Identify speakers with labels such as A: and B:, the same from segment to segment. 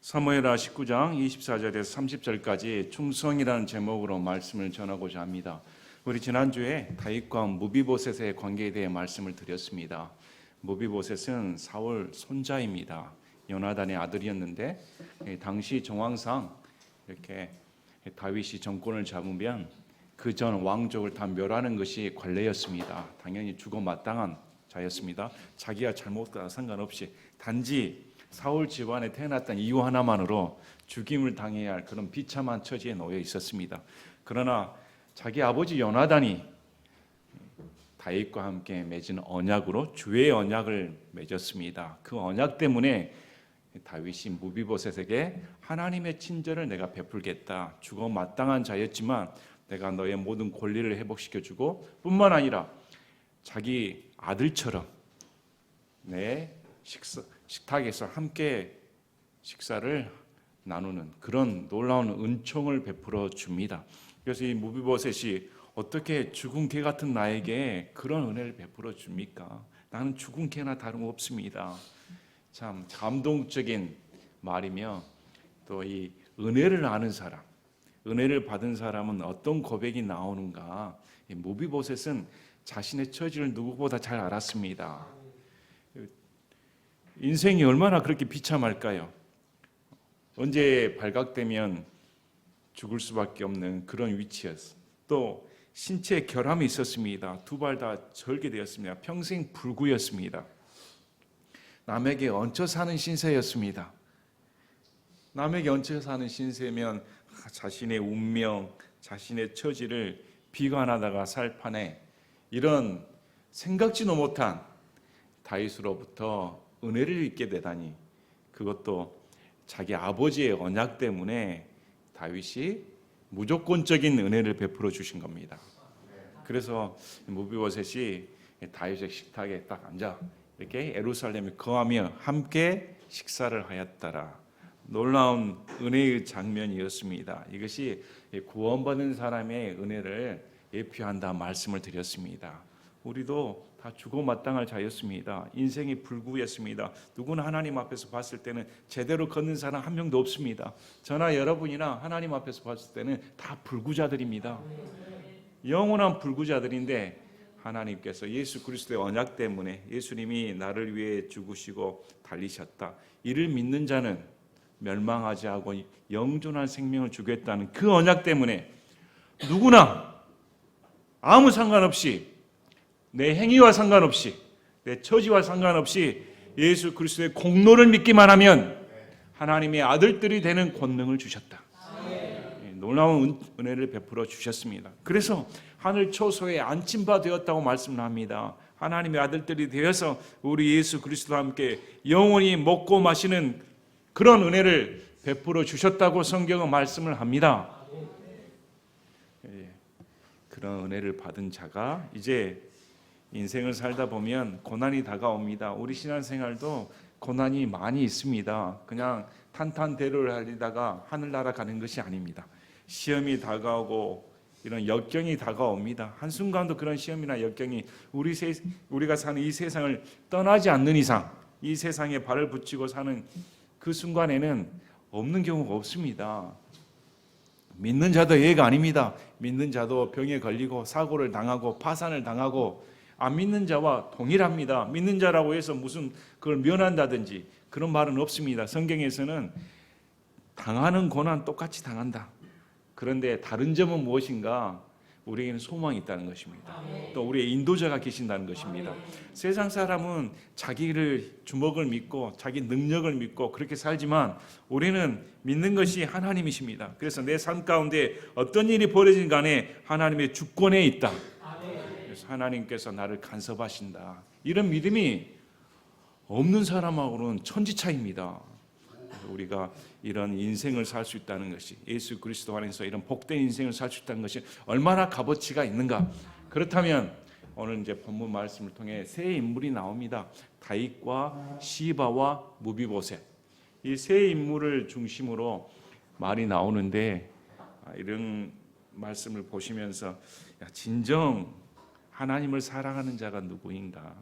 A: 사무엘하 19장 24절에서 30절까지 충성이라는 제목으로 말씀을 전하고자 합니다. 우리 지난주에 다윗과 무비보셋의 관계에 대해 말씀을 드렸습니다. 무비보셋은 사울 손자입니다. 요나단의 아들이었는데 당시 정황상 이렇게 다윗이 정권을 잡으면 그 전 왕족을 다 멸하는 것이 관례였습니다. 당연히 죽어 마땅한 자였습니다. 자기가 잘못과 상관없이 단지 사울 집안에 태어났던 이유 하나만으로 죽임을 당해야 할 그런 비참한 처지에 놓여 있었습니다. 그러나 자기 아버지 요나단이 다윗과 함께 맺은 언약으로 주의 언약을 맺었습니다. 그 언약 때문에 다윗이 무비보셋에게 하나님의 친절을 내가 베풀겠다. 죽어 마땅한 자였지만 내가 너의 모든 권리를 회복시켜주고 뿐만 아니라 자기 아들처럼 내 식탁에서 함께 식사를 나누는 그런 놀라운 은총을 베풀어 줍니다. 그래서 이 무비보셋이 어떻게 죽은 개 같은 나에게 그런 은혜를 베풀어 줍니까? 나는 죽은 개나 다름없습니다. 참 감동적인 말이며 또 이 은혜를 아는 사람, 은혜를 받은 사람은 어떤 고백이 나오는가? 이 무비보셋은 자신의 처지를 누구보다 잘 알았습니다. 인생이 얼마나 그렇게 비참할까요? 언제 발각되면 죽을 수밖에 없는 그런 위치였어. 또 신체에 결함이 있었습니다. 두 발 다 절개되었습니다. 평생 불구였습니다. 남에게 얹혀 사는 신세였습니다. 남에게 얹혀 사는 신세면 자신의 운명, 자신의 처지를 비관하다가 살 판에 이런 생각지도 못한 다윗으로부터 은혜를 입게 되다니, 그것도 자기 아버지의 언약 때문에 다윗이 무조건적인 은혜를 베풀어 주신 겁니다. 그래서 무비보셋이 다윗의 식탁에 딱 앉아 이렇게 예루살렘에 거하며 함께 식사를 하였더라. 놀라운 은혜의 장면이었습니다. 이것이 구원받은 사람의 은혜를 예표한다 말씀을 드렸습니다. 우리도 다 죽어 마땅할 자였습니다. 인생이 불구였습니다. 누구나 하나님 앞에서 봤을 때는 제대로 걷는 사람 한 명도 없습니다. 저나 여러분이나 하나님 앞에서 봤을 때는 다 불구자들입니다. 영원한 불구자들인데 하나님께서 예수 그리스도의 언약 때문에 예수님이 나를 위해 죽으시고 달리셨다. 이를 믿는 자는 멸망하지 않고 영존한 생명을 주겠다는 그 언약 때문에 누구나 아무 상관없이 내 행위와 상관없이 내 처지와 상관없이 예수 그리스도의 공로를 믿기만 하면 하나님의 아들들이 되는 권능을 주셨다. 놀라운 은혜를 베풀어 주셨습니다. 그래서 하늘 초소에 안침바 되었다고 말씀을 합니다. 하나님의 아들들이 되어서 우리 예수 그리스도와 함께 영원히 먹고 마시는 그런 은혜를 베풀어 주셨다고 성경은 말씀을 합니다. 그런 은혜를 받은 자가 이제 인생을 살다 보면 고난이 다가옵니다. 우리 신앙생활도 고난이 많이 있습니다. 그냥 탄탄대로를 달리다가 하늘나라 가는 것이 아닙니다. 시험이 다가오고 이런 역경이 다가옵니다. 한순간도 그런 시험이나 역경이 우리가 사는 이 세상을 떠나지 않는 이상 이 세상에 발을 붙이고 사는 그 순간에는 없는 경우가 없습니다. 믿는 자도 예가 아닙니다. 믿는 자도 병에 걸리고 사고를 당하고 파산을 당하고 안 믿는 자와 동일합니다. 믿는 자라고 해서 무슨 그걸 면한다든지 그런 말은 없습니다. 성경에서는 당하는 고난 똑같이 당한다. 그런데 다른 점은 무엇인가? 우리에게는 소망이 있다는 것입니다. 또 우리의 인도자가 계신다는 것입니다. 세상 사람은 자기를 주먹을 믿고 자기 능력을 믿고 그렇게 살지만 우리는 믿는 것이 하나님이십니다. 그래서 내 삶 가운데 어떤 일이 벌어진 간에 하나님의 주권에 있다. 그래서 하나님께서 나를 간섭하신다. 이런 믿음이 없는 사람하고는 천지차이입니다. 우리가 이런 인생을 살 수 있다는 것이, 예수 그리스도 안에서 이런 복된 인생을 살 수 있다는 것이 얼마나 값어치가 있는가. 그렇다면 오늘 이제 본문 말씀을 통해 세 인물이 나옵니다. 다윗과 시바와 무비보셋. 이 세 인물을 중심으로 말이 나오는데 이런 말씀을 보시면서 진정 하나님을 사랑하는 자가 누구인가?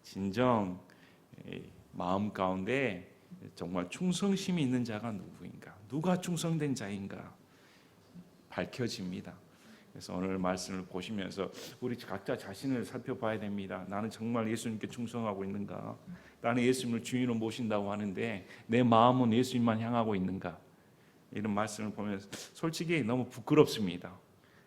A: 진정 마음 가운데 정말 충성심이 있는 자가 누구인가? 누가 충성된 자인가? 밝혀집니다. 그래서 오늘 말씀을 보시면서 우리 각자 자신을 살펴봐야 됩니다. 나는 정말 예수님께 충성하고 있는가? 나는 예수님을 주인으로 모신다고 하는데 내 마음은 예수님만 향하고 있는가? 이런 말씀을 보면서 솔직히 너무 부끄럽습니다.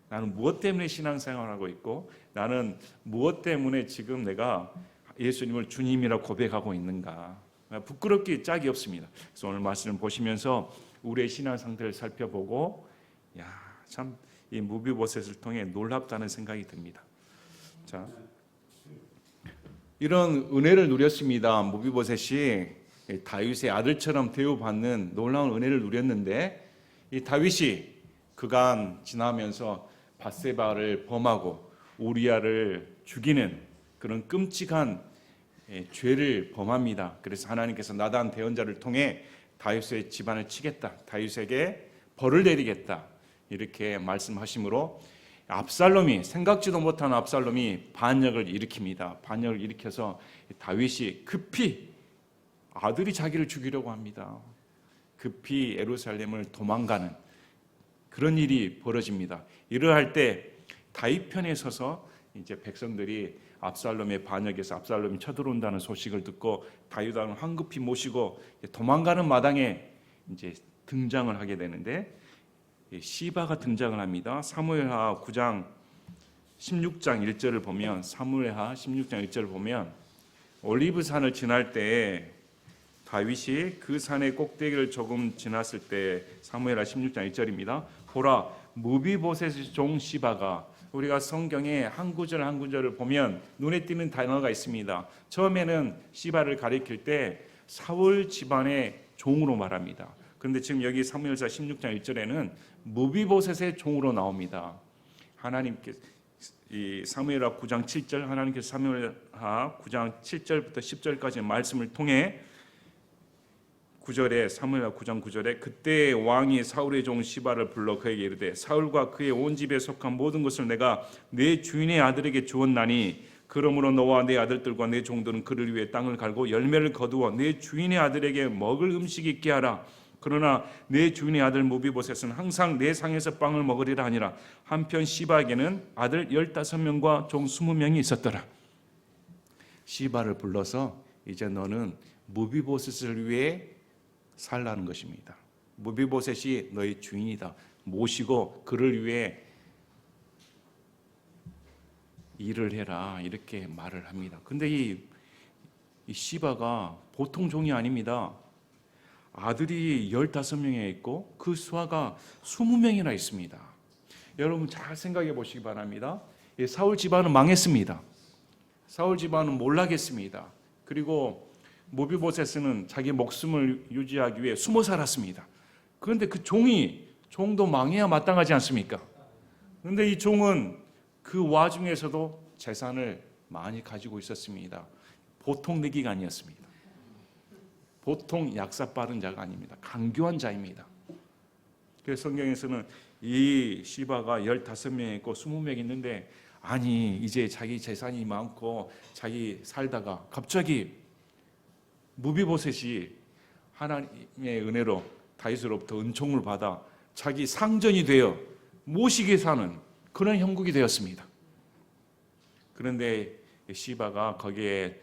A: 나는 무엇 때문에 신앙생활을 하고 있고 나는 무엇 때문에 지금 내가 예수님을 주님이라 고백하고 있는가? 부끄럽기 짝이 없습니다. 그래서 오늘 말씀을 보시면서 우리의 신앙 상태를 살펴보고 참 이 무비보셋을 통해 놀랍다는 생각이 듭니다. 자, 이런 은혜를 누렸습니다. 무비보셋이 다윗의 아들처럼 대우받는 놀라운 은혜를 누렸는데 이 다윗이 그간 지나면서 밧세바를 범하고 우리아를 죽이는 그런 끔찍한 죄를 범합니다. 그래서 하나님께서 나단 대언자를 통해 다윗의 집안을 치겠다, 다윗에게 벌을 내리겠다 이렇게 말씀하시므로 압살롬이 생각지도 못한 압살롬이 반역을 일으킵니다. 반역을 일으켜서 다윗이 급히 아들이 자기를 죽이려고 합니다. 급히 예루살렘을 도망가는 그런 일이 벌어집니다. 이러할 때 다윗 편에 서서 이제 백성들이 압살롬의 반역에서 압살롬이 쳐들어온다는 소식을 듣고 다윗 왕을 황급히 모시고 도망가는 마당에 이제 등장을 하게 되는데 시바가 등장을 합니다. 사무엘하 9장 16장 1절을 보면 사무엘하 16장 1절을 보면 올리브산을 지날 때 다윗이 그 산의 꼭대기를 조금 지났을 때 사무엘하 16장 1절입니다. 보라 무비보셋의 종 시바가 우리가 성경에 한 구절 한 구절을 보면 눈에 띄는 단어가 있습니다. 처음에는 시바를 가리킬 때 사울 집안의 종으로 말합니다. 그런데 지금 여기 사무엘하 16장 1절에는 무비보셋의 종으로 나옵니다. 하나님께서 이 사무엘하 9장 7절 하나님께서 사무엘하 9장 7절부터 10절까지의 말씀을 통해 9절에 사무엘하 9장 9절에 그때 왕이 사울의 종 시바를 불러 그에게 이르되 사울과 그의 온 집에 속한 모든 것을 내가 내 주인의 아들에게 주었나니 그러므로 너와 내 아들들과 내 종들은 그를 위해 땅을 갈고 열매를 거두어 내 주인의 아들에게 먹을 음식이 있게 하라. 그러나 내 주인의 아들 무비보셋은 항상 내 상에서 빵을 먹으리라 하니라. 한편 시바에게는 아들 15명과 종 20명이 있었더라. 시바를 불러서 이제 너는 무비보셋을 위해 살라는 것입니다. 무비보셋이 너의 주인이다. 모시고 그를 위해 일을 해라. 이렇게 말을 합니다. 근데 이 시바가 보통 종이 아닙니다. 아들이 15명에 있고 그 수하가 20명이나 있습니다. 여러분 잘 생각해 보시기 바랍니다. 사울 집안은 망했습니다. 사울 집안은 몰락했습니다. 그리고 무비보셋은 자기 목숨을 유지하기 위해 숨어 살았습니다. 그런데 그 종도 망해야 마땅하지 않습니까? 그런데 이 종은 그 와중에서도 재산을 많이 가지고 있었습니다. 보통 내기가 아니었습니다. 보통 약삭빠른 자가 아닙니다. 강교한 자입니다. 그래서 성경에서는 이 시바가 15명 있고 20명 있는데 아니 이제 자기 재산이 많고 자기 살다가 갑자기 무비보셋이 하나님의 은혜로 다윗으로부터 은총을 받아 자기 상전이 되어 모시게 사는 그런 형국이 되었습니다. 그런데 시바가 거기에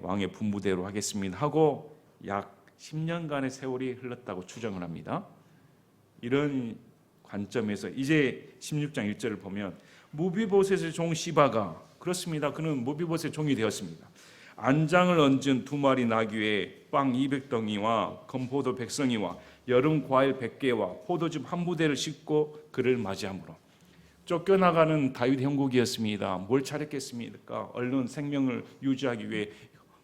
A: 왕의 분부대로 하겠습니다 하고 약 10년간의 세월이 흘렀다고 추정을 합니다. 이런 관점에서 이제 16장 1절을 보면 무비보셋의 종 시바가 그렇습니다. 그는 무비보셋의 종이 되었습니다. 안장을 얹은 2마리 나귀 외에 빵 200덩이와 건포도 100성이와 여름 과일 100개와 포도즙 한 부대를 싣고 그를 맞이하므로 쫓겨나가는 다윗 형국이었습니다. 뭘 차렸겠습니까? 얼른 생명을 유지하기 위해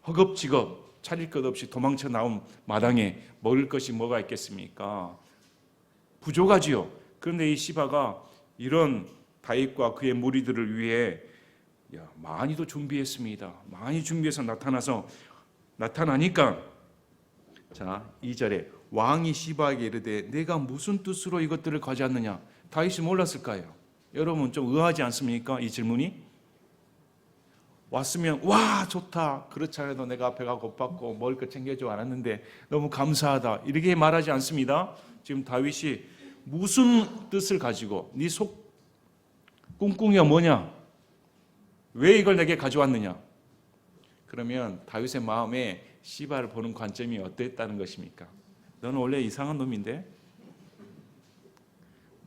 A: 허겁지겁 차릴 것 없이 도망쳐 나온 마당에 먹을 것이 뭐가 있겠습니까? 부족하지요. 그런데 이 시바가 이런 다윗과 그의 무리들을 위해 많이도 준비했습니다. 많이 준비해서 나타나니까 자 2절에 왕이 시바에게 이르되 내가 무슨 뜻으로 이것들을 가져왔느냐? 다윗이 몰랐을까요? 여러분 좀 의아하지 않습니까? 이 질문이 왔으면 와 좋다. 그렇지 않아도 내가 배가 고팠고 먹을 거 챙겨줘 않았는데 너무 감사하다. 이렇게 말하지 않습니다. 지금 다윗이 무슨 뜻을 가지고 네 속 꿍꿍이가 뭐냐? 왜 이걸 내게 가져왔느냐? 그러면 다윗의 마음에 시바를 보는 관점이 어땠다는 것입니까? 너는 원래 이상한 놈인데?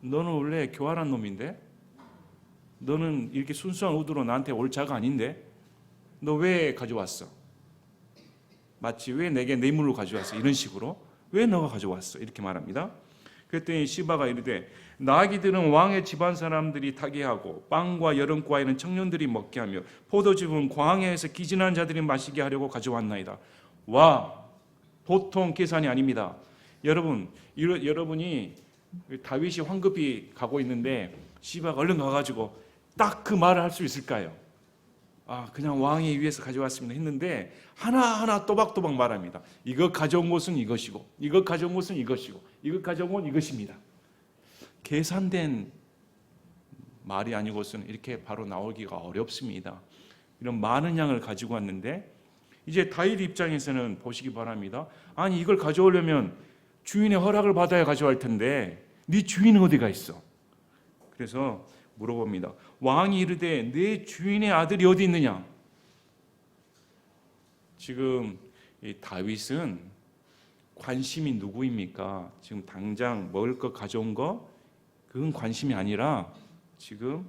A: 너는 원래 교활한 놈인데? 너는 이렇게 순수한 의도로 나한테 올 자가 아닌데? 너 왜 가져왔어? 마치 왜 내게 뇌물로 가져왔어? 이런 식으로 왜 너가 가져왔어? 이렇게 말합니다. 그랬더니 시바가 이르되 나귀들은 왕의 집안 사람들이 타게 하고 빵과 여름 과일은 청년들이 먹게 하며 포도즙은 광야에서 기진한 자들이 마시게 하려고 가져왔나이다. 와, 보통 계산이 아닙니다. 여러분이 다윗이 황급히 가고 있는데 시바가 얼른 가가지고 딱 그 말을 할 수 있을까요? 그냥 왕이 위해서 가져왔습니다 했는데 하나하나 또박또박 말합니다. 이거 가져온 것은 이것이고 이거 가져온 것은 이것이고 이거 가져온 건 이것입니다. 계산된 말이 아니고서는 이렇게 바로 나오기가 어렵습니다. 이런 많은 양을 가지고 왔는데 이제 다윗 입장에서는 보시기 바랍니다. 아니 이걸 가져오려면 주인의 허락을 받아야 가져갈 텐데 네 주인은 어디가 있어? 그래서 물어봅니다. 왕이 이르되 내 주인의 아들이 어디 있느냐? 지금 이 다윗은 관심이 누구입니까? 지금 당장 먹을 거 가져온 거 그건 관심이 아니라 지금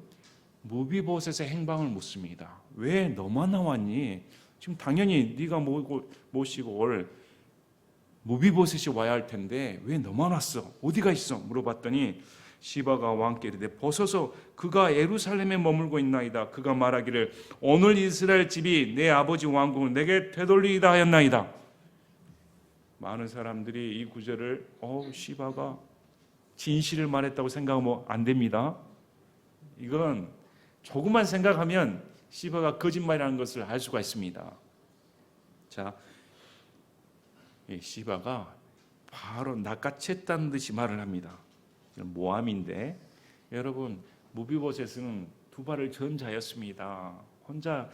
A: 무비보셋의 행방을 묻습니다. 왜 너만 나왔니? 지금 당연히 네가 모시고 올 무비보셋이 와야 할 텐데 왜 너만 왔어? 어디가 있어? 물어봤더니 시바가 왕께 이르되 보소서 그가 예루살렘에 머물고 있나이다. 그가 말하기를 오늘 이스라엘 집이 내 아버지 왕궁을 내게 되돌리이다 하였나이다. 많은 사람들이 이 구절을 시바가 진실을 말했다고 생각하면 안 됩니다. 이건 조금만 생각하면 시바가 거짓말이라는 것을 알 수가 있습니다. 자, 시바가 바로 낚아챘다는 듯이 말을 합니다. 모함인데 여러분 무비보셋은 두 발을 전 자였습니다. 혼자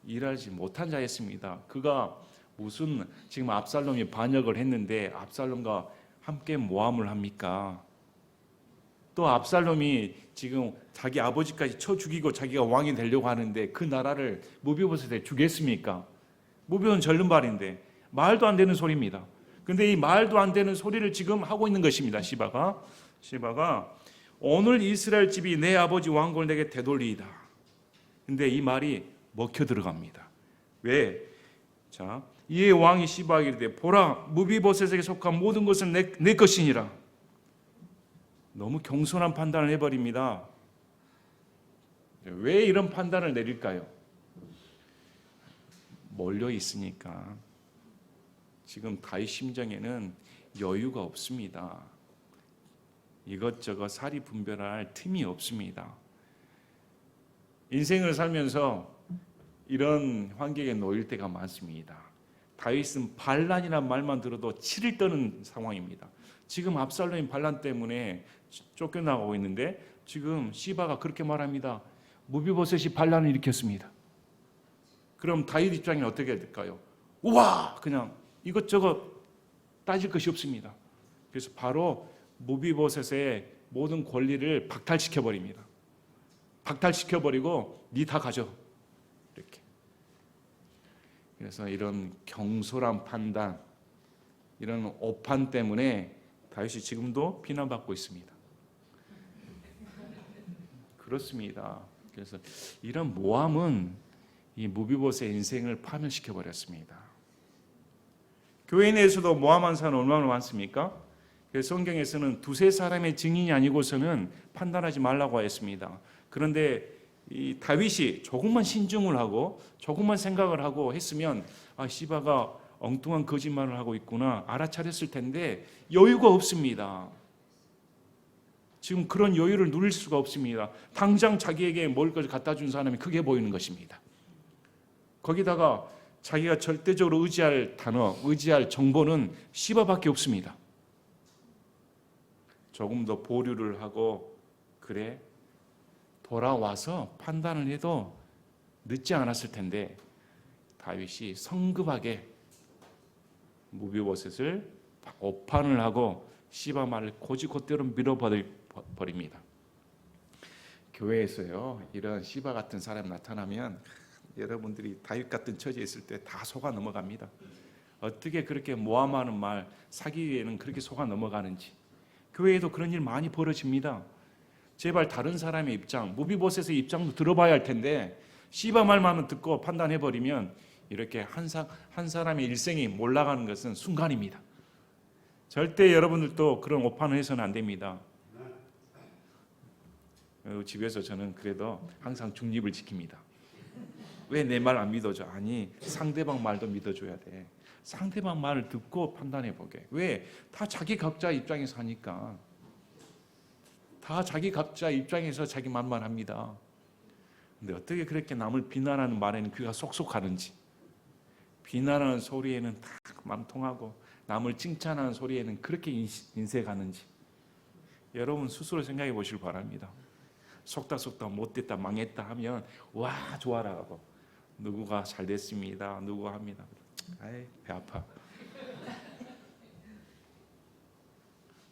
A: 일하지 못한 자였습니다. 그가 무슨 지금 압살롬이 반역을 했는데 압살롬과 함께 모함을 합니까? 또 압살롬이 지금 자기 아버지까지 쳐 죽이고 자기가 왕이 되려고 하는데 그 나라를 무비보셋에 주겠습니까? 무비보셋은 절름발인데 말도 안 되는 소리입니다. 근데 이 말도 안 되는 소리를 지금 하고 있는 것입니다. 시바가 오늘 이스라엘 집이 내 아버지 왕국을 내게 되돌리이다. 근데 이 말이 먹혀 들어갑니다. 왜? 자, 이에 왕이 시바에게 이르되 보라 무비보셋에게 속한 모든 것은 내 것이니라. 너무 경솔한 판단을 해버립니다. 왜 이런 판단을 내릴까요? 몰려 있으니까. 지금 다윗 심정에는 여유가 없습니다. 이것저것 사리 분별할 틈이 없습니다. 인생을 살면서 이런 환경에 놓일 때가 많습니다. 다윗은 반란이라는 말만 들어도 치를 떠는 상황입니다. 지금 압살롬이 반란 때문에 쫓겨나가고 있는데 지금 시바가 그렇게 말합니다. 무비보셋이 반란을 일으켰습니다. 그럼 다윗 입장에는 어떻게 될까요? 우와! 그냥 이것저것 따질 것이 없습니다. 그래서 바로 무비보셋의 모든 권리를 박탈시켜버립니다. 박탈시켜버리고 니 다 가져. 이렇게. 그래서 이런 경솔한 판단, 이런 오판 때문에 다윗이 지금도 비난받고 있습니다. 그렇습니다. 그래서 이런 모함은 이 무비보셋의 인생을 파멸시켜버렸습니다. 교회 내에서도 모함한 사람은 얼마나 많습니까? 그래서 성경에서는 두세 사람의 증인이 아니고서는 판단하지 말라고 했습니다. 그런데 이 다윗이 조금만 신중을 하고 조금만 생각을 하고 했으면 시바가 엉뚱한 거짓말을 하고 있구나 알아차렸을 텐데 여유가 없습니다. 지금 그런 여유를 누릴 수가 없습니다. 당장 자기에게 먹을 것을 갖다 준 사람이 크게 보이는 것입니다. 거기다가 자기가 절대적으로 의지할 단어, 의지할 정보는 시바밖에 없습니다. 조금 더 보류를 하고 그래 돌아와서 판단을 해도 늦지 않았을 텐데 다윗이 성급하게 무비보셋을 오판을 하고 시바 말을 곧이곧대로 밀어버립니다. 교회에서요 이런 시바 같은 사람이 나타나면 여러분들이 다윗 같은 처지에 있을 때 다 속아 넘어갑니다. 어떻게 그렇게 모함하는 말 사기에는 그렇게 속아 넘어가는지. 교회에도 그런 일 많이 벌어집니다. 제발 다른 사람의 입장, 무비보셋의 입장도 들어봐야 할 텐데 시바 말만 듣고 판단해버리면 이렇게 한 사람의 일생이 몰락하는 것은 순간입니다. 절대 여러분들도 그런 오판을 해서는 안 됩니다. 집에서 저는 그래도 항상 중립을 지킵니다. 왜 내 말 안 믿어줘? 아니, 상대방 말도 믿어줘야 돼. 상대방 말을 듣고 판단해보게. 왜? 다 자기 각자 입장에서 하니까. 다 자기 각자 입장에서 자기 말만 합니다. 근데 어떻게 그렇게 남을 비난하는 말에는 귀가 쏙쏙 가는지, 비난하는 소리에는 다 마음 통하고 남을 칭찬하는 소리에는 그렇게 인쇄 가는지 여러분 스스로 생각해 보시길 바랍니다. 속다 못됐다 망했다 하면 와 좋아라 하고 누구가 잘 됐습니다 누구 합니다. 아이 배 아파.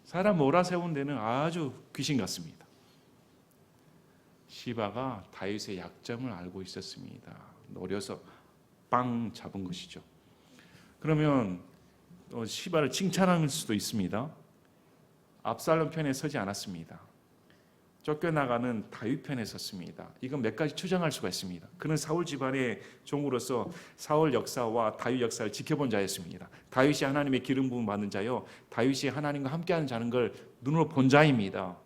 A: 사람 몰아세운 데는 아주 귀신 같습니다. 시바가 다윗의 약점을 알고 있었습니다. 노려서 빵 잡은 것이죠. 그러면 시바를 칭찬할 수도 있습니다. 압살롬 편에 서지 않았습니다. 쫓겨나가는 다윗 편에 섰습니다. 이건 몇 가지 추정할 수가 있습니다. 그는 사울 집안의 종으로서 사울 역사와 다윗 역사를 지켜본 자였습니다. 다윗이 하나님의 기름 부음 받는 자요, 다윗이 하나님과 함께하는 자는 걸 눈으로 본 자입니다.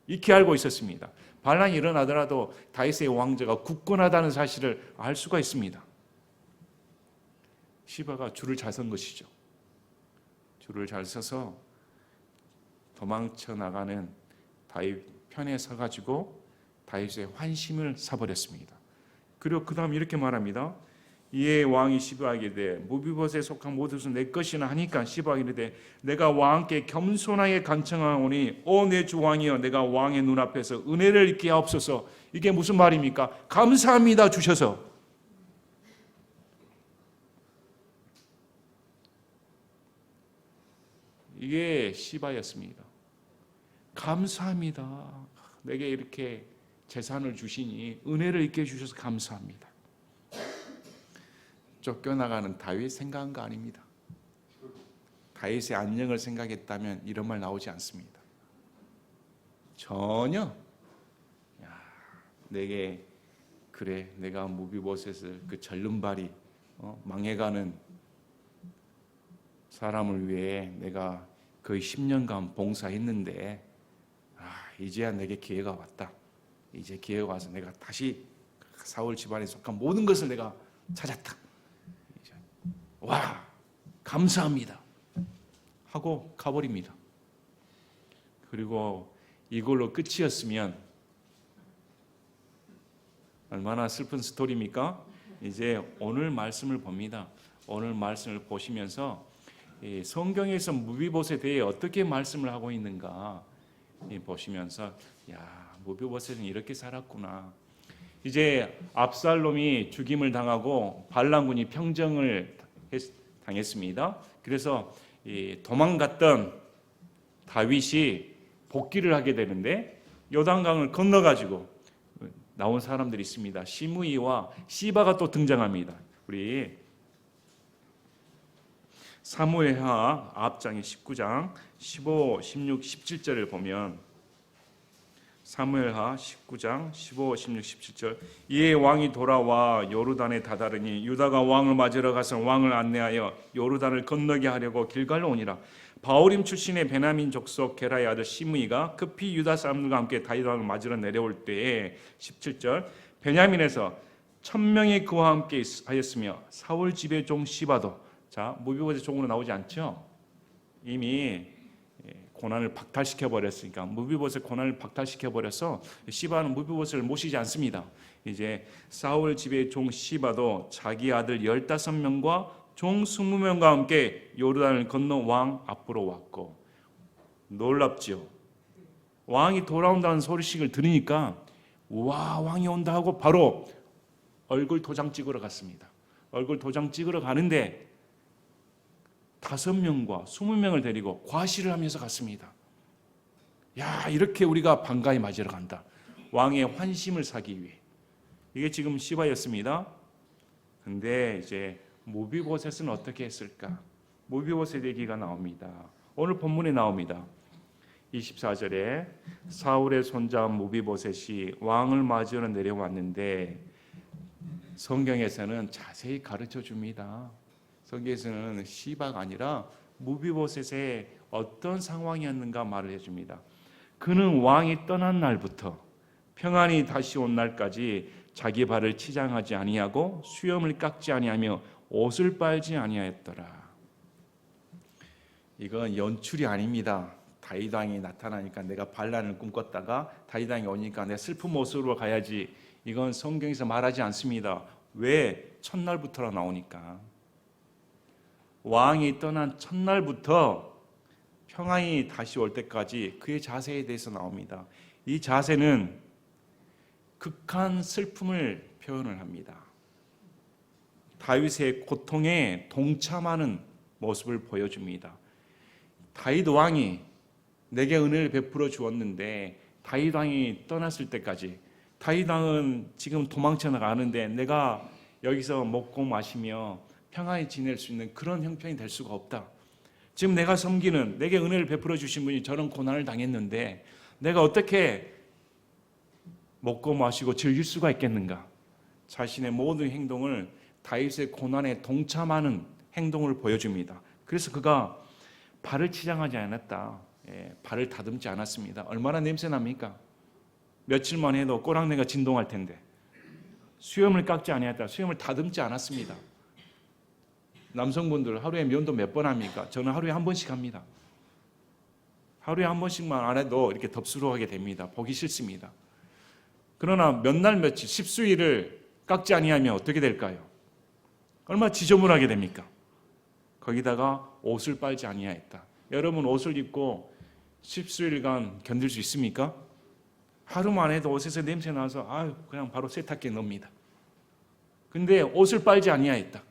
A: 익히 알고 있었습니다. 반란이 일어나더라도 다윗의 왕조가 굳건하다는 사실을 알 수가 있습니다. 시바가 줄을 잘 선 것이죠. 줄을 잘 서서 도망쳐 나가는 다윗 편에 서가지고 다윗의 환심을 사버렸습니다. 그리고 그 다음 이렇게 말합니다. 이에 왕이 시바에게 이르되 무비보셋에 속한 모든 것은 내 것이나 하니까 시바에게 이르되 내가 왕께 겸손하게 간청하오니 오 내 주 왕이여 내가 왕의 눈앞에서 은혜를 입게 하옵소서. 이게 무슨 말입니까? 감사합니다 주셔서. 이게 시바였습니다. 감사합니다. 내게 이렇게 재산을 주시니 은혜를 있게 해주셔서 감사합니다. 쫓겨나가는 다윗 생각한 거 아닙니다. 다윗의 안녕을 생각했다면 이런 말 나오지 않습니다. 전혀 내게 그래 내가 무비보셋을 그 절름발이 망해가는 사람을 위해 내가 거의 10년간 봉사했는데 이제야 내게 기회가 왔다. 이제 기회가 와서 내가 다시 사울 집안에 속한 모든 것을 내가 찾았다. 와 감사합니다 하고 가버립니다. 그리고 이걸로 끝이었으면 얼마나 슬픈 스토리입니까? 이제 오늘 말씀을 봅니다. 오늘 말씀을 보시면서 성경에서 무비보셋에 대해 어떻게 말씀을 하고 있는가 보시면서 무비보셋은 이렇게 살았구나. 이제 압살롬이 죽임을 당하고 반란군이 평정을 당했습니다. 그래서 도망갔던 다윗이 복귀를 하게 되는데 요단강을 건너가지고 나온 사람들이 있습니다. 시므이와 시바가 또 등장합니다. 우리 사무엘하 앞장의 19장 15, 16, 17절을 보면 사무엘하 19장 15, 16, 17절 이에 왕이 돌아와 요르단에 다다르니 유다가 왕을 맞으러 가서 왕을 안내하여 요르단을 건너게 하려고 길갈로 오니라. 바오림 출신의 베냐민 족속 게라의 아들 시므이가 급히 유다 사람들과 함께 다윗 왕을 맞으러 내려올 때에 17절 베냐민에서 1000명이 그와 함께 하였으며 사울 집의 종 시바도 자, 무비보셋 종으로 나오지 않죠? 이미 고난을 박탈시켜 버렸으니까 무비보셋 고난을 박탈시켜 버려서 시바는 무비보셋을 모시지 않습니다. 이제 사울 집의 종 시바도 자기 아들 15명과 종 20명과 함께 요르단을 건너 왕 앞으로 왔고 놀랍죠. 왕이 돌아온다는 소식을 들으니까 와 왕이 온다 하고 바로 얼굴 도장 찍으러 갔습니다. 얼굴 도장 찍으러 가는데 5명과 20명을 데리고 과시를 하면서 갔습니다. 야, 이렇게 우리가 반가이 맞으러 간다. 왕의 환심을 사기 위해. 이게 지금 시바였습니다. 근데 이제 무비보셋은 어떻게 했을까? 무비보셋 얘기가 나옵니다. 오늘 본문에 나옵니다. 24절에 사울의 손자 무비보셋이 왕을 맞으러 내려왔는데 성경에서는 자세히 가르쳐 줍니다. 성경에서는 시바가 아니라 무비보셋의 어떤 상황이었는가 말을 해줍니다. 그는 왕이 떠난 날부터 평안히 다시 온 날까지 자기 발을 치장하지 아니하고 수염을 깎지 아니하며 옷을 빨지 아니하였더라. 이건 연출이 아닙니다. 다윗 왕이 나타나니까 내가 반란을 꿈꿨다가 다윗 왕이 오니까 내 슬픈 모습으로 가야지. 이건 성경에서 말하지 않습니다. 왜? 첫날부터라 나오니까. 왕이 떠난 첫날부터 평안이 다시 올 때까지 그의 자세에 대해서 나옵니다. 이 자세는 극한 슬픔을 표현을 합니다. 다윗의 고통에 동참하는 모습을 보여줍니다. 다윗 왕이 내게 은혜를 베풀어 주었는데 다윗 왕이 떠났을 때까지 다윗 왕은 지금 도망쳐 나가는데 내가 여기서 먹고 마시며 평안히 지낼 수 있는 그런 형편이 될 수가 없다. 지금 내가 섬기는 내게 은혜를 베풀어 주신 분이 저런 고난을 당했는데 내가 어떻게 먹고 마시고 즐길 수가 있겠는가? 자신의 모든 행동을 다윗의 고난에 동참하는 행동을 보여줍니다. 그래서 그가 발을 치장하지 않았다. 발을 다듬지 않았습니다. 얼마나 냄새납니까? 며칠만 해도 꼬랑내가 진동할 텐데. 수염을 깎지 아니했다. 수염을 다듬지 않았습니다. 남성분들 하루에 면도 몇 번 합니까? 저는 하루에 한 번씩 합니다. 하루에 한 번씩만 안 해도 이렇게 덥수룩하게 됩니다. 보기 싫습니다. 그러나 몇 날 며칠 십수일을 깎지 아니하면 어떻게 될까요? 얼마나 지저분하게 됩니까? 거기다가 옷을 빨지 아니하였다. 여러분 옷을 입고 십수일간 견딜 수 있습니까? 하루만 해도 옷에서 냄새 나서 그냥 바로 세탁기에 넣습니다. 근데 옷을 빨지 아니하였다.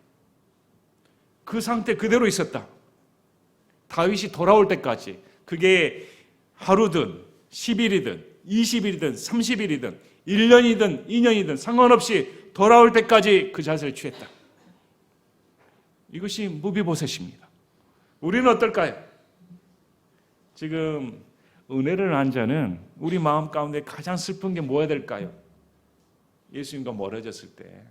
A: 그 상태 그대로 있었다. 다윗이 돌아올 때까지 그게 하루든 10일이든 20일이든 30일이든 1년이든 2년이든 상관없이 돌아올 때까지 그 자세를 취했다. 이것이 무비보셋입니다. 우리는 어떨까요? 지금 은혜를 안 자는 우리 마음 가운데 가장 슬픈 게 뭐야 될까요? 예수님과 멀어졌을 때,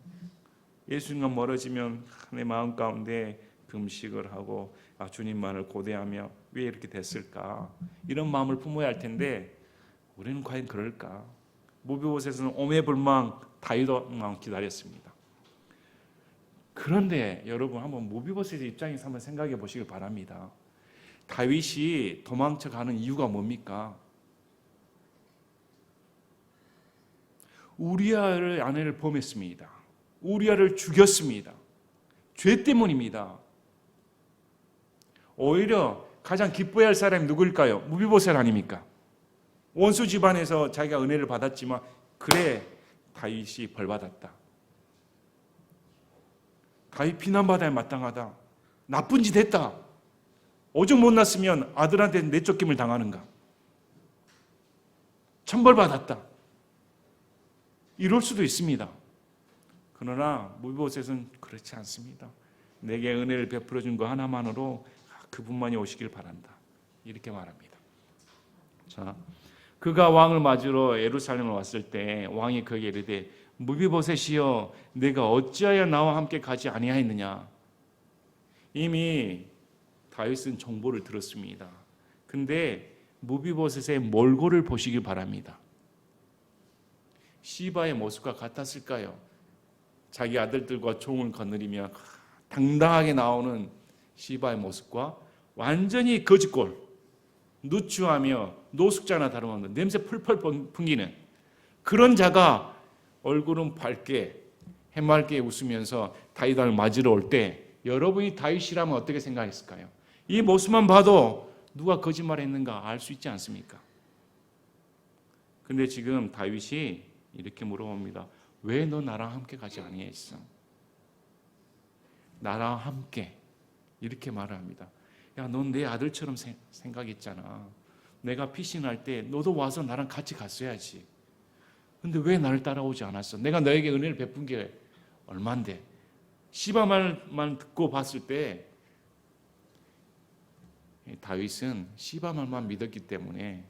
A: 예수님과 멀어지면 내 마음 가운데 금식을 하고 주님만을 고대하며 왜 이렇게 됐을까? 이런 마음을 품어야 할 텐데 우리는 과연 그럴까? 무비보셋은 오매불망 다윗 왕 기다렸습니다. 그런데 여러분 한번 무비보셋의 입장에서 한번 생각해 보시길 바랍니다. 다윗이 도망쳐 가는 이유가 뭡니까? 우리아를 아내를 범했습니다. 우리아를 죽였습니다. 죄 때문입니다. 오히려 가장 기뻐해야 할 사람이 누구일까요? 무비보셋 아닙니까? 원수 집안에서 자기가 은혜를 받았지만 그래 다윗이 벌받았다. 다윗 비난받아야 마땅하다. 나쁜 짓 했다. 오죽 못났으면 아들한테 내쫓김을 당하는가. 천벌받았다. 이럴 수도 있습니다. 그러나 무비보셋은 그렇지 않습니다. 내게 은혜를 베풀어 준 거 하나만으로 그분만이 오시길 바란다. 이렇게 말합니다. 자, 그가 왕을 맞으러 예루살렘을 왔을 때 왕이 그에게 이르되 무비보셋이여 내가 어찌하여 나와 함께 가지 아니하였느냐. 이미 다윗은 정보를 들었습니다. 근데 무비보셋의 몰골을 보시길 바랍니다. 시바의 모습과 같았을까요? 자기 아들들과 종을 거느리며 당당하게 나오는 시바의 모습과 완전히 거짓골, 누추하며 노숙자나 다름없는 냄새 풀풀 풍기는 그런 자가 얼굴은 밝게 해맑게 웃으면서 다윗을 맞으러 올 때 여러분이 다윗이라면 어떻게 생각했을까요? 이 모습만 봐도 누가 거짓말했는가 알 수 있지 않습니까? 근데 지금 다윗이 이렇게 물어봅니다. 왜 너 나랑 함께 가지 아니했어? 나랑 함께 이렇게 말을 합니다. 야, 넌 내 아들처럼 생각했잖아. 내가 피신할 때 너도 와서 나랑 같이 갔어야지. 근데 왜 나를 따라오지 않았어? 내가 너에게 은혜를 베푼 게 얼만데? 시바 말만 듣고 봤을 때 다윗은 시바 말만 믿었기 때문에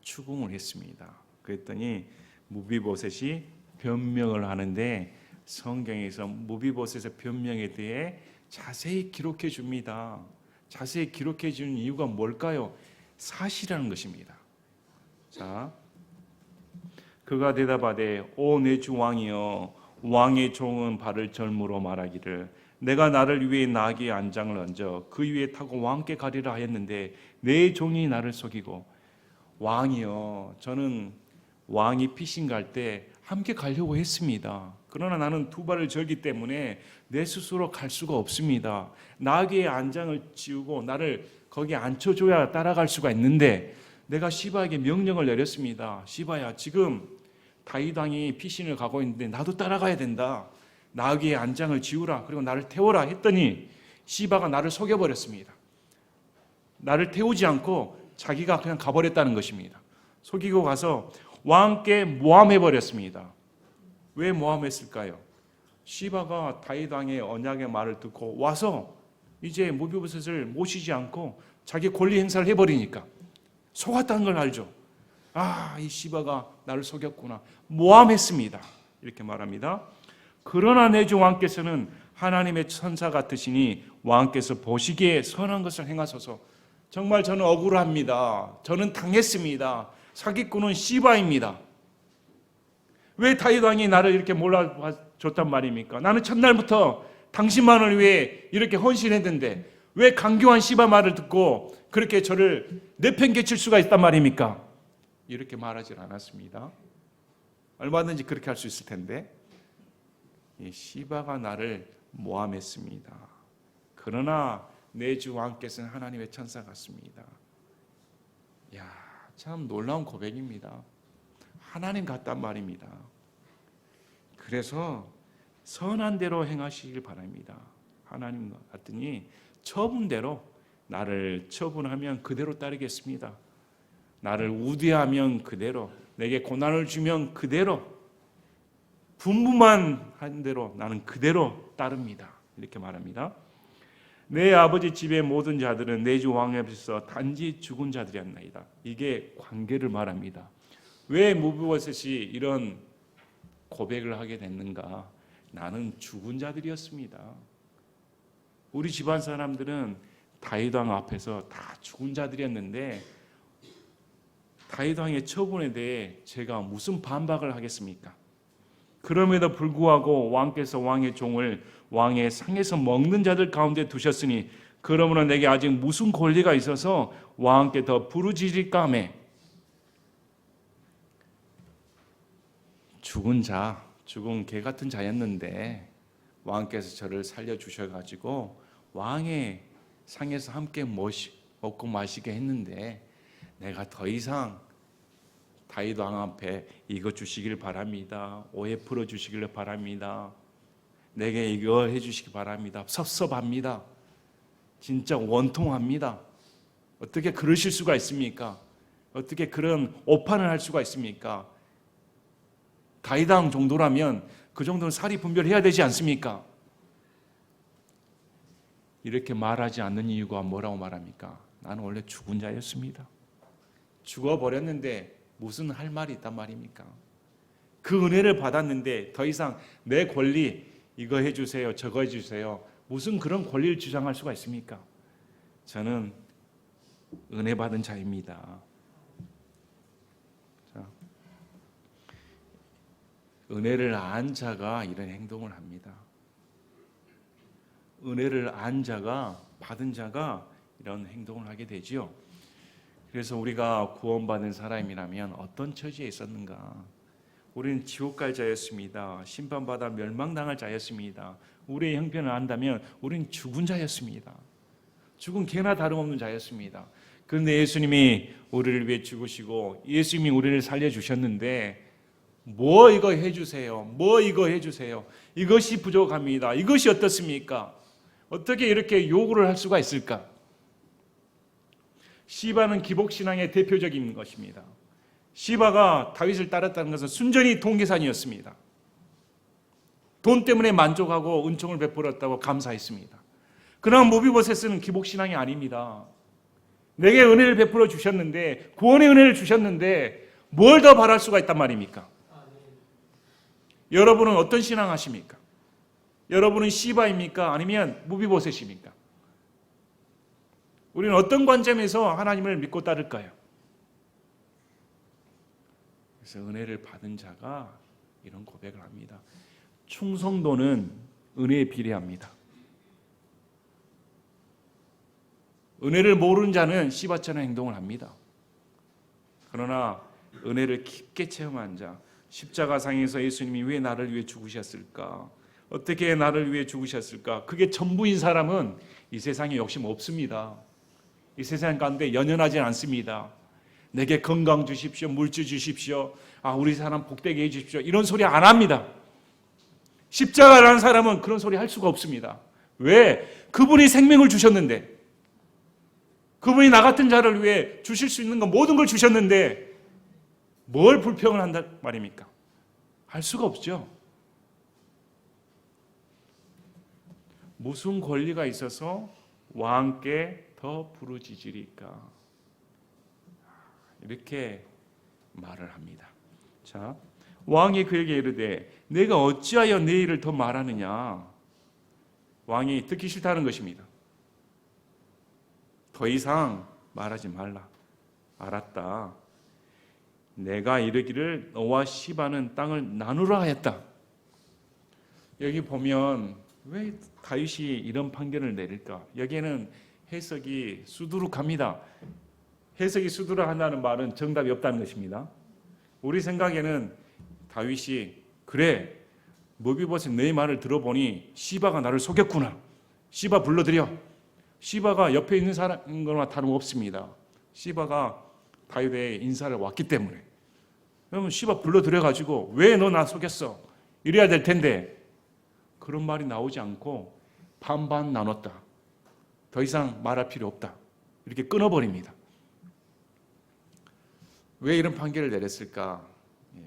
A: 추궁을 했습니다. 그랬더니 무비보셋이 변명을 하는데 성경에서 무비보셋의 변명에 대해 자세히 기록해 줍니다. 자세히 기록해 주는 이유가 뭘까요? 사실이라는 것입니다. 자, 그가 대답하되 오 내 주 왕이여, 왕의 종은 발을 절므로 말하기를 내가 나를 위해 나귀의 안장을 얹어 그 위에 타고 왕께 가리라 하였는데 내 종이 나를 속이고. 왕이여, 저는 왕이 피신 갈 때 함께 가려고 했습니다. 그러나 나는 두 발을 절기 때문에 내 스스로 갈 수가 없습니다. 나귀의 안장을 씌우고 나를 거기에 앉혀줘야 따라갈 수가 있는데 내가 시바에게 명령을 내렸습니다. 시바야, 지금 다윗 왕이 피신을 가고 있는데 나도 따라가야 된다. 나귀의 안장을 지우라. 그리고 나를 태워라 했더니 시바가 나를 속여버렸습니다. 나를 태우지 않고 자기가 그냥 가버렸다는 것입니다. 속이고 가서 왕께 모함해버렸습니다. 왜 모함했을까요? 시바가 다윗 왕의 언약의 말을 듣고 와서 이제 무비보셋을 모시지 않고 자기 권리 행사를 해버리니까 속았다는 걸 알죠. 아, 이 시바가 나를 속였구나. 모함했습니다. 이렇게 말합니다. 그러나 내 주 왕께서는 하나님의 천사 같으시니 왕께서 보시기에 선한 것을 행하소서. 정말 저는 억울합니다. 저는 당했습니다. 사기꾼은 시바입니다. 왜 다윗 왕이 나를 이렇게 몰라줬단 말입니까? 나는 첫날부터 당신만을 위해 이렇게 헌신했는데 왜 강교한 시바 말을 듣고 그렇게 저를 내팽개칠 수가 있단 말입니까? 이렇게 말하지 않았습니다. 얼마든지 그렇게 할 수 있을 텐데 이 시바가 나를 모함했습니다. 그러나 내 주 왕께서는 하나님의 천사 같습니다. 야, 참 놀라운 고백입니다. 하나님 같단 말입니다. 그래서 선한 대로 행하시길 바랍니다. 하나님 같으니 처분대로 나를 처분하면 그대로 따르겠습니다. 나를 우대하면 그대로, 내게 고난을 주면 그대로, 분부만 한 대로 나는 그대로 따릅니다. 이렇게 말합니다. 내 아버지 집의 모든 자들은 내 주 왕 앞에서 단지 죽은 자들이었나이다. 이게 관계를 말합니다. 왜 무비보셋이 이런 고백을 하게 됐는가? 나는 죽은 자들이었습니다. 우리 집안 사람들은 다윗 왕 앞에서 다 죽은 자들이었는데 다윗 왕의 처분에 대해 제가 무슨 반박을 하겠습니까? 그럼에도 불구하고 왕께서 왕의 종을 왕의 상에서 먹는 자들 가운데 두셨으니 그러므로 내게 아직 무슨 권리가 있어서 왕께 더 부르짖을까 하매. 죽은 자, 죽은 개 같은 자였는데 왕께서 저를 살려주셔가지고 왕의 상에서 함께 먹고 마시게 했는데 내가 더 이상 다윗 왕 앞에 이거 주시길 바랍니다. 오해 풀어 주시길 바랍니다. 내게 이거 해주시기 바랍니다. 섭섭합니다. 진짜 원통합니다. 어떻게 그러실 수가 있습니까? 어떻게 그런 오판을 할 수가 있습니까? 다윗 왕 정도라면 그 정도는 사리 분별해야 되지 않습니까? 이렇게 말하지 않는 이유가 뭐라고 말합니까? 나는 원래 죽은 자였습니다. 죽어버렸는데 무슨 할 말이 있단 말입니까? 그 은혜를 받았는데 더 이상 내 권리 이거 해주세요, 저거 해주세요. 무슨 그런 권리를 주장할 수가 있습니까? 저는 은혜 받은 자입니다. 자, 은혜를 안 자가 이런 행동을 합니다. 은혜를 안 자가, 받은 자가 이런 행동을 하게 되지요. 그래서 우리가 구원받은 사람이라면 어떤 처지에 있었는가? 우리는 지옥 갈 자였습니다. 심판받아 멸망당할 자였습니다. 우리의 형편을 안다면 우리는 죽은 자였습니다. 죽은 개나 다름없는 자였습니다. 그런데 예수님이 우리를 위해 죽으시고 예수님이 우리를 살려주셨는데 뭐 이거 해주세요. 뭐 이거 해주세요. 이것이 부족합니다. 이것이 어떻습니까? 어떻게 이렇게 요구를 할 수가 있을까? 시바는 기복신앙의 대표적인 것입니다. 시바가 다윗을 따랐다는 것은 순전히 돈 계산이었습니다. 돈 때문에 만족하고 은총을 베풀었다고 감사했습니다. 그러나 모비보셋은 기복신앙이 아닙니다. 내게 은혜를 베풀어 주셨는데, 구원의 은혜를 주셨는데 뭘 더 바랄 수가 있단 말입니까? 여러분은 어떤 신앙 하십니까? 여러분은 시바입니까? 아니면 모비보셋입니까? 우리는 어떤 관점에서 하나님을 믿고 따를까요? 그래서 은혜를 받은 자가 이런 고백을 합니다. 충성도는 은혜에 비례합니다. 은혜를 모르는 자는 시바처럼 행동을 합니다. 그러나 은혜를 깊게 체험한 자, 십자가상에서 예수님이 왜 나를 위해 죽으셨을까? 어떻게 나를 위해 죽으셨을까? 그게 전부인 사람은 이 세상에 욕심 없습니다. 이 세상 가운데 연연하지 않습니다. 내게 건강 주십시오, 물질 주십시오, 우리 사람 복되게 해주십시오, 이런 소리 안 합니다. 십자가라는 사람은 그런 소리 할 수가 없습니다. 왜? 그분이 생명을 주셨는데, 그분이 나 같은 자를 위해 주실 수 있는 건 모든 걸 주셨는데 뭘 불평을 한단 말입니까? 할 수가 없죠. 무슨 권리가 있어서 왕께 더 부르짖으리까? 이렇게 말을 합니다. 자, 왕이 그에게 이르되 내가 어찌하여 내 일을 더 말하느냐? 왕이 듣기 싫다는 것입니다. 더 이상 말하지 말라. 알았다. 내가 이르기를 너와 시바는 땅을 나누라 하였다. 여기 보면 왜 다윗이 이런 판결을 내릴까? 여기에는 해석이 수두룩합니다. 해석이 수두룩한다는 말은 정답이 없다는 것입니다. 우리 생각에는 다윗이 그래, 모비보셋 내 말을 들어보니 시바가 나를 속였구나. 시바 불러들여. 시바가 옆에 있는 사람인 거나 다름없습니다. 시바가 다윗의 인사를 왔기 때문에. 그러면 시바 불러들여가지고 왜 너 나 속였어? 이래야 될 텐데 그런 말이 나오지 않고 반반 나눴다. 더 이상 말할 필요 없다. 이렇게 끊어버립니다. 왜 이런 판결을 내렸을까?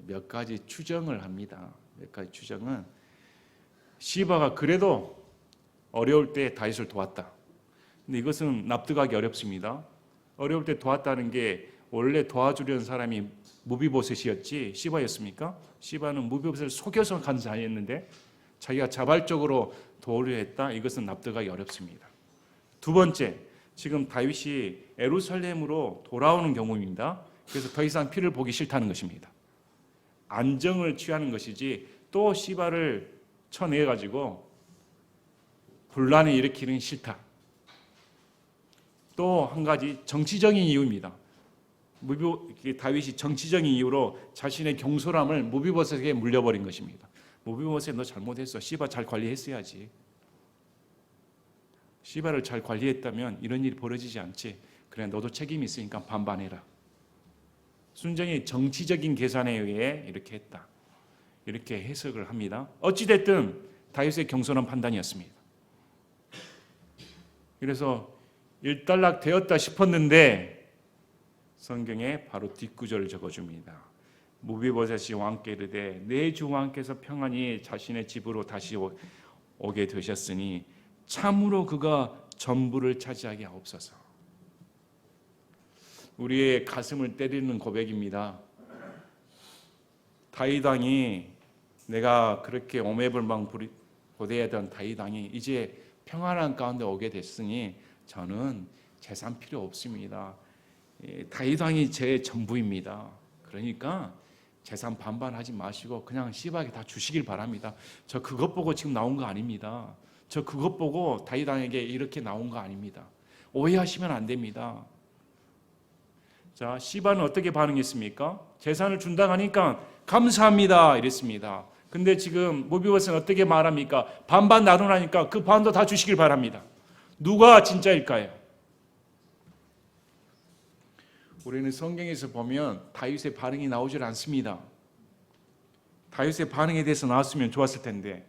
A: 몇 가지 추정을 합니다. 몇 가지 추정은 시바가 그래도 어려울 때 다윗을 도왔다. 근데 이것은 납득하기 어렵습니다. 어려울 때 도왔다는 게 원래 도와주려는 사람이 무비보셋이었지 시바였습니까? 시바는 무비보셋을 속여서 간 자였는데 자기가 자발적으로 도우려 했다? 이것은 납득하기 어렵습니다. 두 번째, 지금 다윗이 예루살렘으로 돌아오는 경우입니다. 그래서 더 이상 피를 보기 싫다는 것입니다. 안정을 취하는 것이지 또 시바를 쳐내가지고 분란을 일으키는 싫다. 또 한 가지 정치적인 이유입니다. 다윗이 정치적인 이유로 자신의 경솔함을 모비보셋에게 물려버린 것입니다. 모비보셋 너 잘못했어. 시바 잘 관리했어야지. 시바를 잘 관리했다면 이런 일이 벌어지지 않지. 그래 너도 책임이 있으니까 반반해라. 순전히 정치적인 계산에 의해 이렇게 했다. 이렇게 해석을 합니다. 어찌됐든 다윗의 경솔한 판단이었습니다. 그래서 일단락 되었다 싶었는데 성경에 바로 뒷구절을 적어줍니다. 무비보셋이 왕께 이르되 내 주 왕께서 평안히 자신의 집으로 다시 오게 되셨으니 참으로 그가 전부를 차지하게 하옵소서. 우리의 가슴을 때리는 고백입니다. 다윗 왕이 내가 그렇게 오매불망 고대하던 다윗 왕이 이제 평안한 가운데 오게 됐으니 저는 재산 필요 없습니다. 다윗 왕이 제 전부입니다. 그러니까 재산 반반하지 마시고 그냥 시바에게 다 주시길 바랍니다. 저 그것 보고 지금 나온 거 아닙니다. 저 그것 보고 다윗 왕에게 이렇게 나온 거 아닙니다. 오해하시면 안 됩니다. 자, 시바는 어떻게 반응했습니까? 재산을 준다고 하니까 감사합니다 이랬습니다. 근데 지금 모비보셋은 어떻게 말합니까? 반반 나누라니까 그 반도 다 주시길 바랍니다. 누가 진짜일까요? 우리는 성경에서 보면 다윗의 반응이 나오질 않습니다. 다윗의 반응에 대해서 나왔으면 좋았을 텐데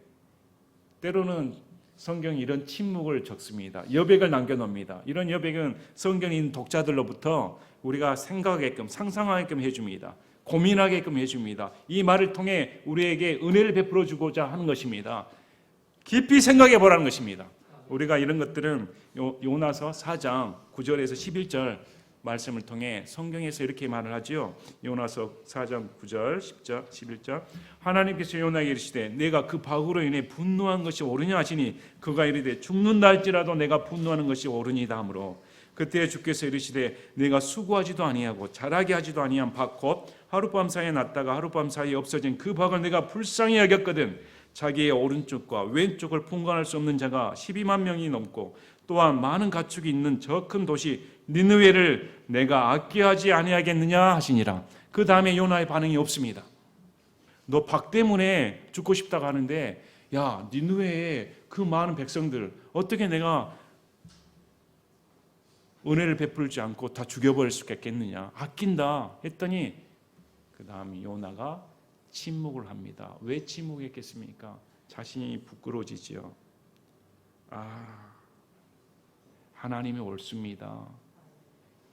A: 때로는 성경이 이런 침묵을 적습니다. 여백을 남겨놓습니다. 이런 여백은 성경에 있는 독자들로부터 우리가 생각하게끔 상상하게끔 해줍니다. 고민하게끔 해줍니다. 이 말을 통해 우리에게 은혜를 베풀어 주고자 하는 것입니다. 깊이 생각해 보라는 것입니다. 우리가 이런 것들은 요나서 4장 9절에서 11절 말씀을 통해 성경에서 이렇게 말을 하지요. 요나서 4장 9절, 10절, 11절. 하나님께서 요나에게 이르시되 내가 그 박으로 인해 분노한 것이 옳으냐 하시니 그가 이르되 죽는다 할지라도 내가 분노하는 것이 옳으니이다 하므로 그때 주께서 이르시되 내가 수고하지도 아니하고 자라게 하지도 아니한 박 곧 하룻밤 사이에 났다가 하룻밤 사이에 없어진 그 박을 내가 불쌍히 여겼거든. 자기의 오른쪽과 왼쪽을 분간할 수 없는 자가 12만 명이 넘고 또한 많은 가축이 있는 저 큰 도시 니느웨를 내가 아끼하지 아니하겠느냐 하시니라. 그 다음에 요나의 반응이 없습니다. 너 박 때문에 죽고 싶다고 하는데 야 니느웨의 그 많은 백성들 어떻게 내가 은혜를 베풀지 않고 다 죽여버릴 수 있겠느냐. 아낀다 했더니 그 다음에 요나가 침묵을 합니다. 왜 침묵했겠습니까? 자신이 부끄러워지지요. 하나님이 옳습니다.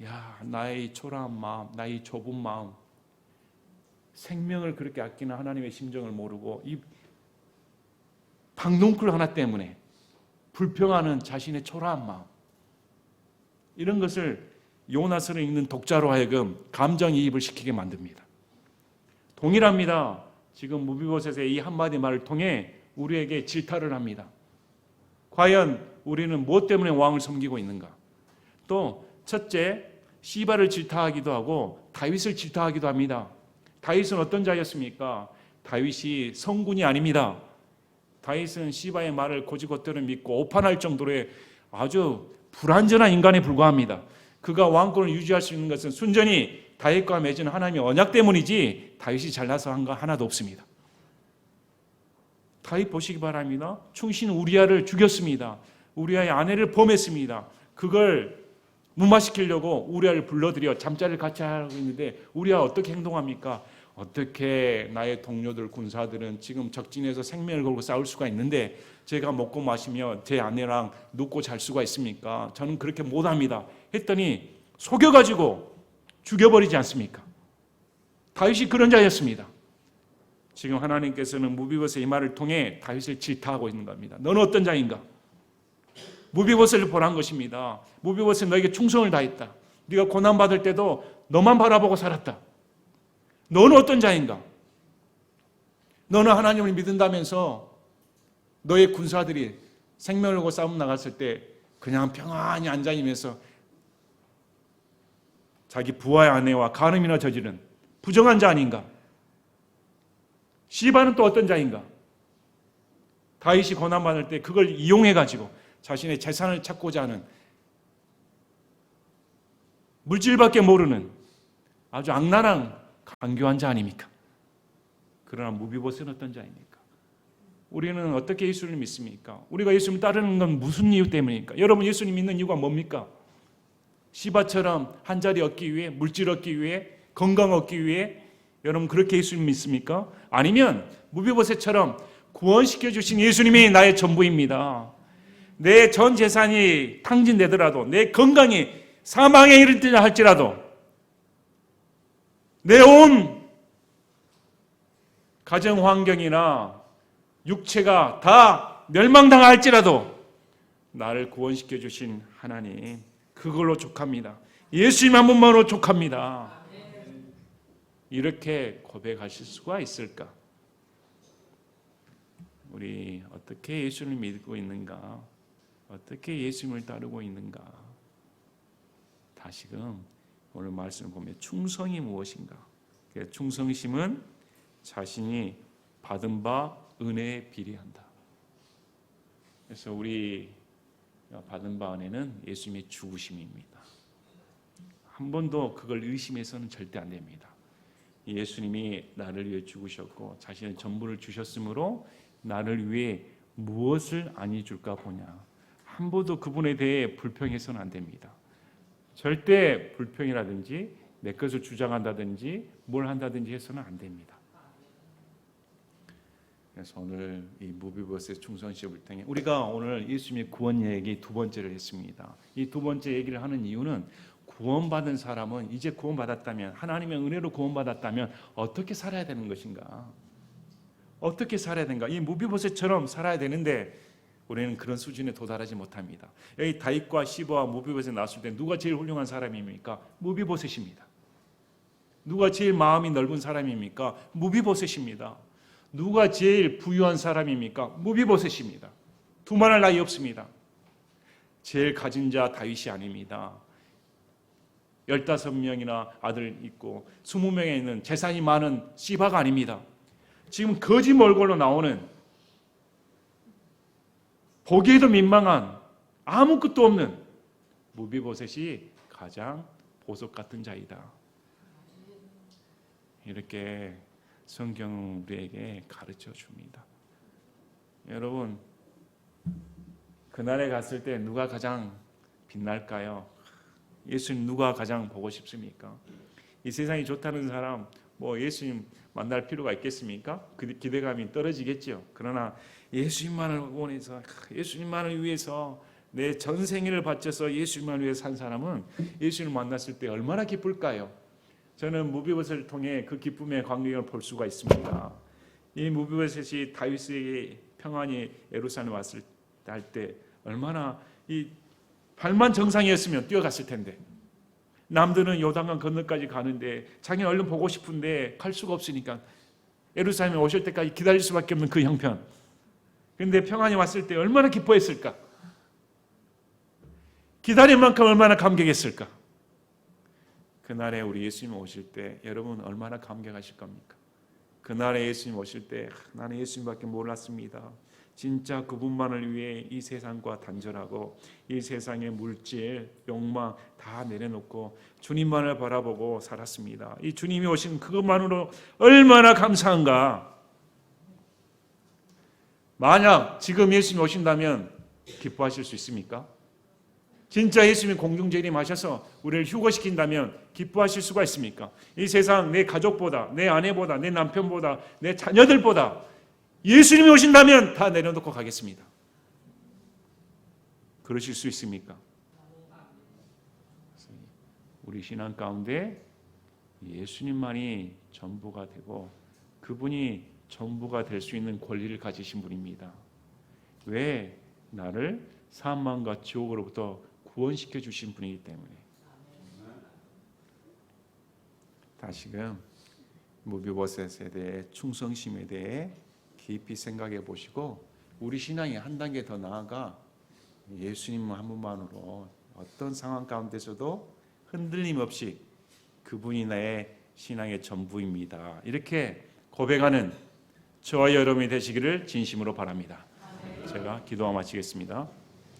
A: 야, 나의 초라한 마음, 나의 좁은 마음, 생명을 그렇게 아끼는 하나님의 심정을 모르고 이 박농쿨 하나 때문에 불평하는 자신의 초라한 마음, 이런 것을 요나서를 읽는 독자로 하여금 감정이입을 시키게 만듭니다. 동일합니다. 지금 무비보셋의 이 한마디 말을 통해 우리에게 질타를 합니다. 과연 우리는 무엇 때문에 왕을 섬기고 있는가? 또 첫째, 시바를 질타하기도 하고 다윗을 질타하기도 합니다. 다윗은 어떤 자였습니까? 다윗이 성군이 아닙니다. 다윗은 시바의 말을 고지고대로 믿고 오판할 정도의 아주 불완전한 인간에 불과합니다. 그가 왕권을 유지할 수 있는 것은 순전히 다윗과 맺은 하나님의 언약 때문이지 다윗이 잘나서 한 거 하나도 없습니다. 다윗 보시기 바랍니다. 충신 우리아를 죽였습니다. 우리아의 아내를 범했습니다. 그걸 무마시키려고 우리아를 불러들여 잠자리를 같이 하고 있는데 우리아 어떻게 행동합니까? 어떻게 나의 동료들 군사들은 지금 적진에서 생명을 걸고 싸울 수가 있는데 제가 먹고 마시며 제 아내랑 눕고 잘 수가 있습니까? 저는 그렇게 못합니다. 했더니 속여가지고 죽여버리지 않습니까? 다윗이 그런 자였습니다. 지금 하나님께서는 무비보셋의 이 말을 통해 다윗을 질타하고 있는 겁니다. 너는 어떤 자인가? 무비보셋을 보란 것입니다. 무비보셋 너에게 충성을 다했다. 네가 고난받을 때도 너만 바라보고 살았다. 너는 어떤 자인가? 너는 하나님을 믿는다면서 너의 군사들이 생명을 걸고 싸움 나갔을 때 그냥 평안히 앉아있으면서 자기 부하의 아내와 간음이나 저지른 부정한 자 아닌가? 시바는 또 어떤 자인가? 다윗이 고난받을 때 그걸 이용해가지고 자신의 재산을 찾고자 하는 물질밖에 모르는 아주 악랄한 강교한 자 아닙니까? 그러나 무비보셋은 어떤 자입니까? 우리는 어떻게 예수를 믿습니까? 우리가 예수님을 따르는 건 무슨 이유 때문입니까? 여러분 예수님 믿는 이유가 뭡니까? 시바처럼 한 자리 얻기 위해, 물질 얻기 위해, 건강 얻기 위해 여러분 그렇게 예수님 믿습니까? 아니면 무비보셋처럼 구원시켜 주신 예수님이 나의 전부입니다. 내 전 재산이 탕진되더라도 내 건강이 사망에 이르다 할지라도 내 온 가정 환경이나 육체가 다 멸망당할지라도 나를 구원시켜 주신 하나님 그걸로 족합니다. 예수님 한 분만으로 족합니다. 이렇게 고백하실 수가 있을까? 우리 어떻게 예수를 믿고 있는가? 어떻게 예수님을 따르고 있는가? 다시금 오늘 말씀을 보면 충성이 무엇인가? 충성심은 자신이 받은 바 은혜에 비례한다. 그래서 우리 받은 바 은혜는 예수님의 죽으심입니다. 한 번도 그걸 의심해서는 절대 안 됩니다. 예수님이 나를 위해 죽으셨고 자신의 전부를 주셨으므로 나를 위해 무엇을 아니 줄까 보냐. 한 번도 그분에 대해 불평해서는 안 됩니다. 절대 불평이라든지 내 것을 주장한다든지 뭘 한다든지 해서는 안 됩니다. 그래서 오늘 이 무비보셋의 충성심을 통해 우리가 오늘 예수님의 구원 얘기 두 번째를 했습니다. 이 두 번째 얘기를 하는 이유는 구원받은 사람은 이제 구원받았다면, 하나님의 은혜로 구원받았다면 어떻게 살아야 되는 것인가? 어떻게 살아야 되는가? 이 무비보셋처럼 살아야 되는데 우리는 그런 수준에 도달하지 못합니다. 여기 다윗과 시바와 무비보셋 나왔을 때 누가 제일 훌륭한 사람입니까? 무비보셋입니다. 누가 제일 마음이 넓은 사람입니까? 무비보셋입니다. 누가 제일 부유한 사람입니까? 무비보셋입니다. 두말할 나위 없습니다. 제일 가진 자 다윗이 아닙니다. 15명이나 아들 있고 20명에 있는 재산이 많은 시바가 아닙니다. 지금 거지 몰골로 나오는 보기에도 민망한 아무것도 없는 무비보셋이 가장 보석 같은 자이다. 이렇게 성경은 우리에게 가르쳐 줍니다. 여러분, 그날에 갔을 때 누가 가장 빛날까요? 예수님 누가 가장 보고 싶습니까? 이 세상이 좋다는 사람, 예수님 만날 필요가 있겠습니까? 그 기대감이 떨어지겠죠. 그러나 예수님만을 원해서, 예수님만을 위해서 내 전생일을 바쳐서 예수님만을 위해 산 사람은 예수님을 만났을 때 얼마나 기쁠까요? 저는 무비보셋을 통해 그 기쁨의 광경을 볼 수가 있습니다. 이 무비보셋이 다윗에게 평안히 예루살렘 왔을 때 얼마나 이 발만 정상이었으면 뛰어갔을 텐데, 남들은 요단강 건너까지 가는데 자기는 얼른 보고 싶은데 갈 수가 없으니까 예루살렘에 오실 때까지 기다릴 수밖에 없는 그 형편. 그런데 평안히 왔을 때 얼마나 기뻐했을까? 기다린 만큼 얼마나 감격했을까? 그날에 우리 예수님 오실 때 여러분 얼마나 감격하실 겁니까? 그날에 예수님 오실 때 나는 예수님밖에 몰랐습니다. 진짜 그분만을 위해 이 세상과 단절하고 이 세상의 물질, 욕망 다 내려놓고 주님만을 바라보고 살았습니다. 이 주님이 오신 그것만으로 얼마나 감사한가. 만약 지금 예수님이 오신다면 기뻐하실 수 있습니까? 진짜 예수님이 공중재림하셔서 우리를 휴거시킨다면 기뻐하실 수가 있습니까? 이 세상 내 가족보다, 내 아내보다, 내 남편보다, 내 자녀들보다 예수님이 오신다면 다 내려놓고 가겠습니다. 그러실 수 있습니까? 우리 신앙 가운데 예수님만이 전부가 되고 그분이 전부가 될 수 있는 권리를 가지신 분입니다. 왜? 나를 사망과 지옥으로부터 구원시켜 주신 분이기 때문에. 다시금 무비보셋에 대해 충성심에 대해 깊이 생각해 보시고 우리 신앙이 한 단계 더 나아가 예수님 한 분만으로 어떤 상황 가운데서도 흔들림 없이 그분이 나의 신앙의 전부입니다. 이렇게 고백하는 저와 여러분이 되시기를 진심으로 바랍니다. 제가 기도와 마치겠습니다.